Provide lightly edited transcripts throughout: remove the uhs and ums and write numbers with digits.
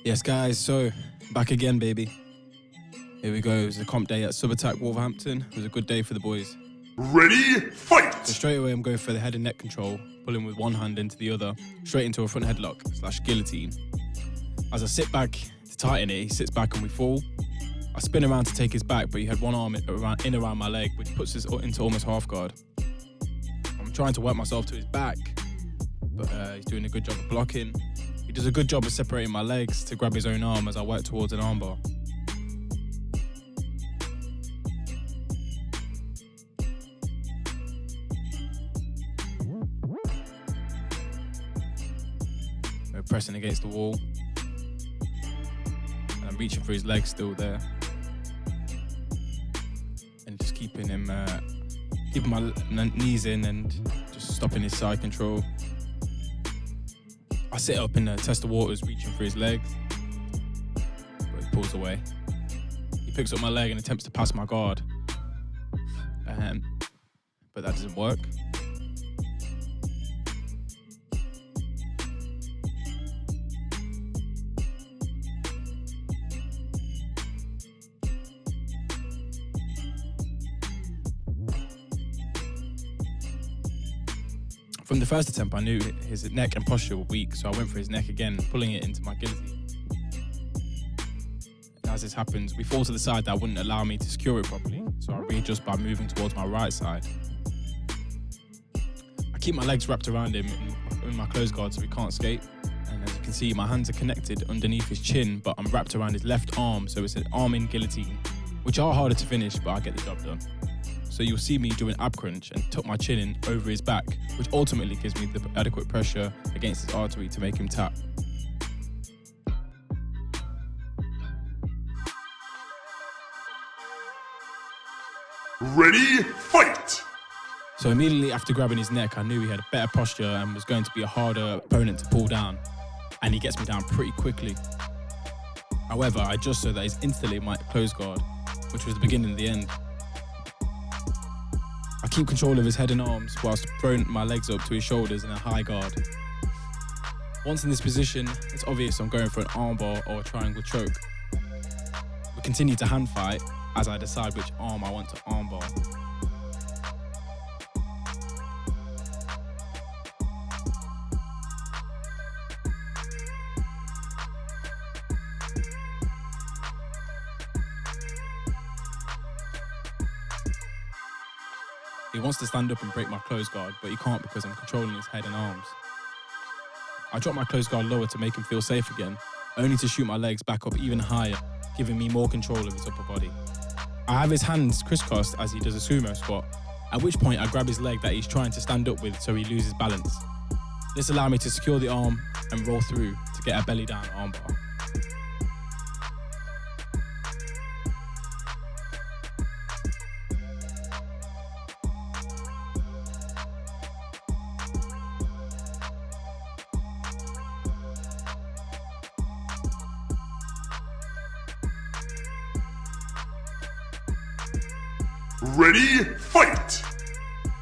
Yes, guys, so back again, baby. Here we go. It was a comp day at Sub Attack Wolverhampton. It was a good day for the boys. Ready, fight! So straight away, I'm going for the head and neck control, pulling with one hand into the other, straight into a front headlock / guillotine. As I sit back to tighten it, he sits back and we fall. I spin around to take his back, but he had one arm around my leg, which puts us into almost half guard. I'm trying to work myself to his back, but he's doing a good job of blocking. He does a good job of separating my legs to grab his own arm as I work towards an armbar. We're pressing against the wall. And I'm reaching for his legs still there. And just keeping my knees in and just stopping his side control. I sit up and test the waters, reaching for his legs, but he pulls away. He picks up my leg and attempts to pass my guard, but that doesn't work. From the first attempt, I knew his neck and posture were weak, so I went for his neck again, pulling it into my guillotine. And as this happens, we fall to the side that wouldn't allow me to secure it properly, so I readjust by moving towards my right side. I keep my legs wrapped around him in my close guard so he can't escape. And as you can see, my hands are connected underneath his chin, but I'm wrapped around his left arm, so it's an arm-in guillotine, which are harder to finish, but I get the job done. So you'll see me do an ab crunch and tuck my chin in over his back, which ultimately gives me the adequate pressure against his artery to make him tap. Ready, fight! So immediately after grabbing his neck, I knew he had a better posture and was going to be a harder opponent to pull down, and he gets me down pretty quickly. However, I adjust so that he's instantly in my close guard, which was the beginning of the end. I keep control of his head and arms whilst throwing my legs up to his shoulders in a high guard. Once in this position, it's obvious I'm going for an armbar or a triangle choke. We continue to hand fight as I decide which arm I want to armbar. He wants to stand up and break my close guard, but he can't because I'm controlling his head and arms. I drop my close guard lower to make him feel safe again, only to shoot my legs back up even higher, giving me more control of his upper body. I have his hands crisscrossed as he does a sumo squat, at which point I grab his leg that he's trying to stand up with so he loses balance. This allowed me to secure the arm and roll through to get a belly down armbar. Ready, fight!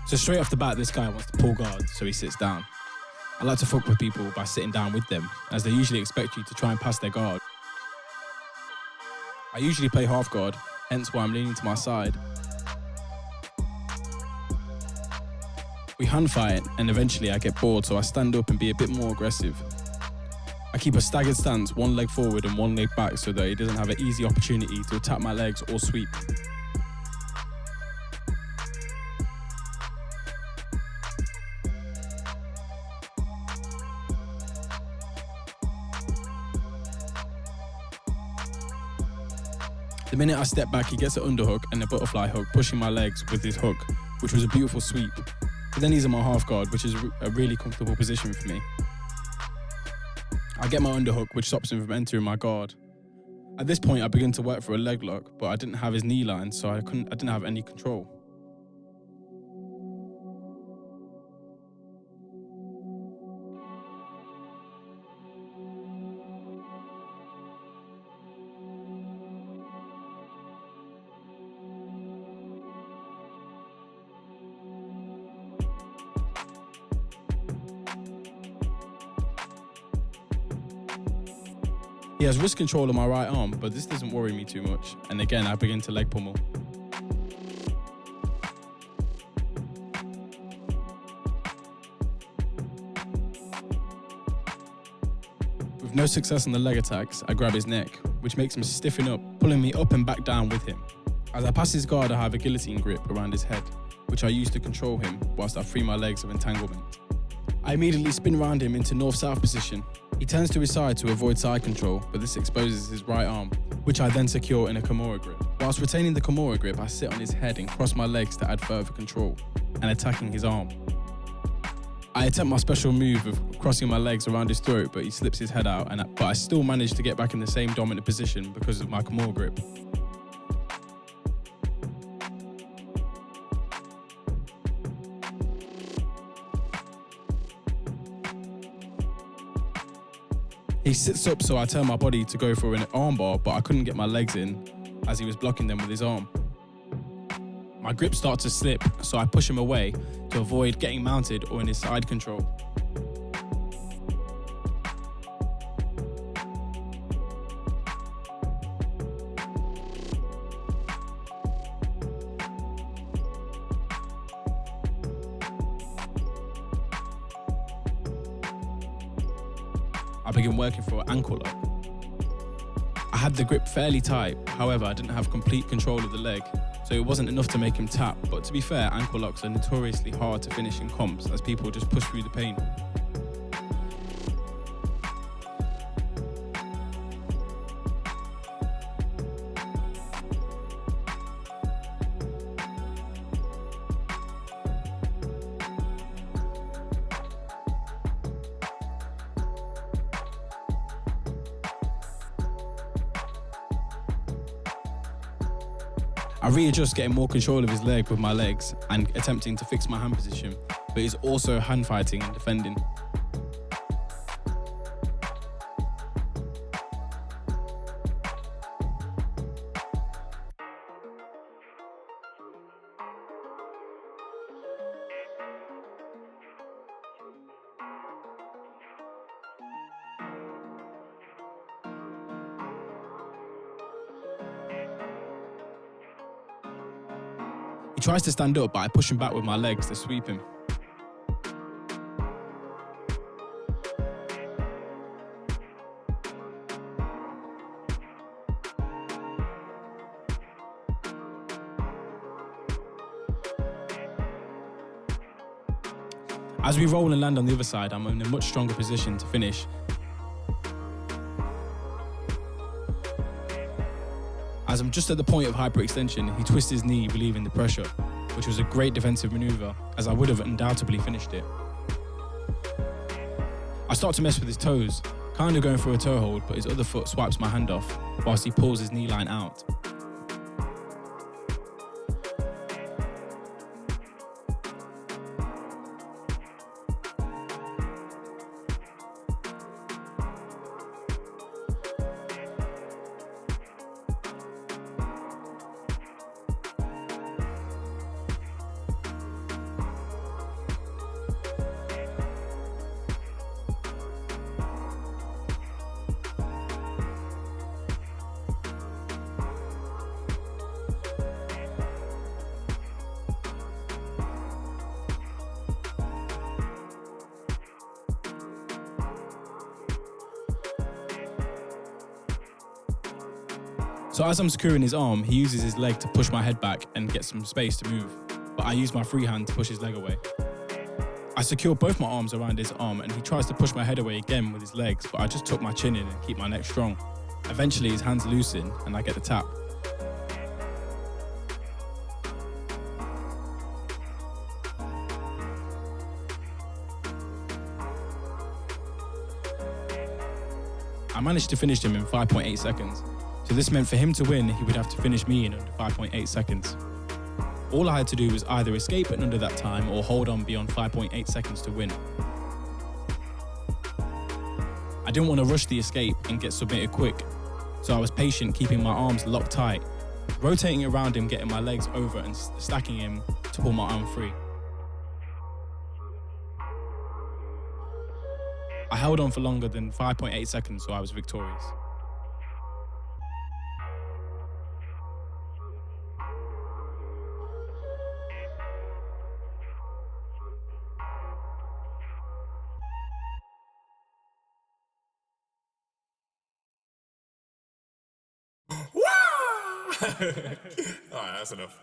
So straight off the bat, this guy wants to pull guard, so he sits down. I like to fuck with people by sitting down with them, as they usually expect you to try and pass their guard. I usually play half guard, hence why I'm leaning to my side. We hand fight, and eventually I get bored, so I stand up and be a bit more aggressive. I keep a staggered stance, one leg forward and one leg back, so that he doesn't have an easy opportunity to attack my legs or sweep. The minute I step back, he gets an underhook and a butterfly hook, pushing my legs with his hook, which was a beautiful sweep. But then he's in my half guard, which is a really comfortable position for me. I get my underhook, which stops him from entering my guard. At this point, I begin to work for a leg lock, but I didn't have his knee line, so I didn't have any control. He has wrist control on my right arm, but this doesn't worry me too much, and again I begin to leg pummel. With no success on the leg attacks, I grab his neck, which makes him stiffen up, pulling me up and back down with him. As I pass his guard, I have a guillotine grip around his head, which I use to control him whilst I free my legs of entanglement. I immediately spin around him into north-south position. He turns to his side to avoid side control, but this exposes his right arm, which I then secure in a Kimura grip. Whilst retaining the Kimura grip, I sit on his head and cross my legs to add further control, and attacking his arm. I attempt my special move of crossing my legs around his throat, but he slips his head out, but I still manage to get back in the same dominant position because of my Kimura grip. He sits up, so I turn my body to go for an armbar, but I couldn't get my legs in as he was blocking them with his arm. My grip starts to slip, so I push him away to avoid getting mounted or in his side control. I begin working for an ankle lock. I had the grip fairly tight, however I didn't have complete control of the leg, so it wasn't enough to make him tap, but to be fair, ankle locks are notoriously hard to finish in comps as people just push through the pain. I readjust, getting more control of his leg with my legs and attempting to fix my hand position, but he's also hand fighting and defending. He tries to stand up, but I push him back with my legs to sweep him. As we roll and land on the other side, I'm in a much stronger position to finish. As I'm just at the point of hyperextension, he twists his knee, relieving the pressure, which was a great defensive maneuver, as I would have undoubtedly finished it. I start to mess with his toes, kind of going for a toe hold, but his other foot swipes my hand off, whilst he pulls his knee line out. So as I'm securing his arm, he uses his leg to push my head back and get some space to move, but I use my free hand to push his leg away. I secure both my arms around his arm and he tries to push my head away again with his legs, but I just tuck my chin in and keep my neck strong. Eventually his hands loosen and I get the tap. I managed to finish him in 5.8 seconds. So this meant for him to win, he would have to finish me in under 5.8 seconds. All I had to do was either escape in under that time or hold on beyond 5.8 seconds to win. I didn't want to rush the escape and get submitted quick, so I was patient, keeping my arms locked tight, rotating around him, getting my legs over and stacking him to pull my arm free. I held on for longer than 5.8 seconds, so I was victorious. Alright, that's enough.